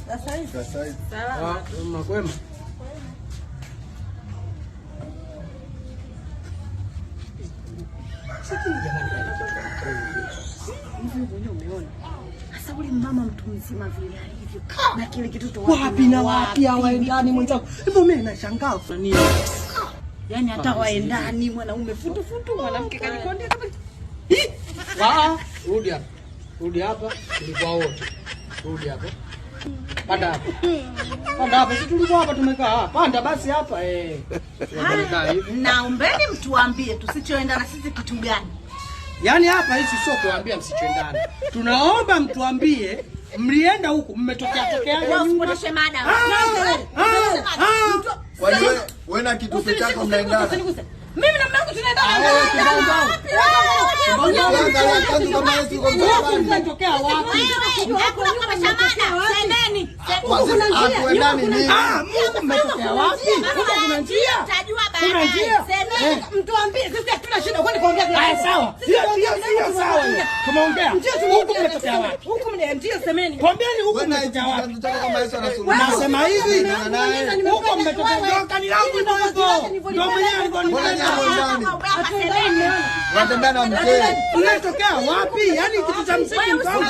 Sasa hivi. Sawa. Mnakwema? Hivi umeona? Sasa ule mama mtu mzima vile alivyo. Na kile kitoto wapi na wapi hawaendani mwenzangu. Hivyo mimi nashangaa kwa nini? Yaani hata waendani mwanaume futu mwanamke kanikondia kama rudi hapa. Rudi hapa tulikuwa wote. Rudi hapa. Panda hapa. Panda hapa, sisi tulikuwa hapa tumekaa. Panda basi hapa tumekaa hivi. Naombeni mtuambie tusichoenda na sisi kitu gani? Yaani hapa hizi sio kuambia msichoendana. Tunaomba mtuambie mlienda huku mmetokea wewe usipotoshe mada. Kwa hiyo wewe na kitu chako mnaendana. Mimi na mama yangu tunaendana. Mmetokea wapi? Hakuna kupotosha mada. Semeni. Hatuendani nini? Mungu mmetokea wapi? Kuna njia. Utajua baadaye. Semeni. Mtuambie sisi hatuna shida kwani kuongea vile. Haya sawa. Sio sawa. Tumeongea. Huku mmetokea wapi? Huku ndio semeni. Kwambieni huku mmetokea wapi? Nasema hivi. Huko mmetokea gani langu ndio hivyo. Ndio mwenyewe alivyonisema. Watembea mzee. Unatokea wapi? Yaani kitu cha msingi mkao.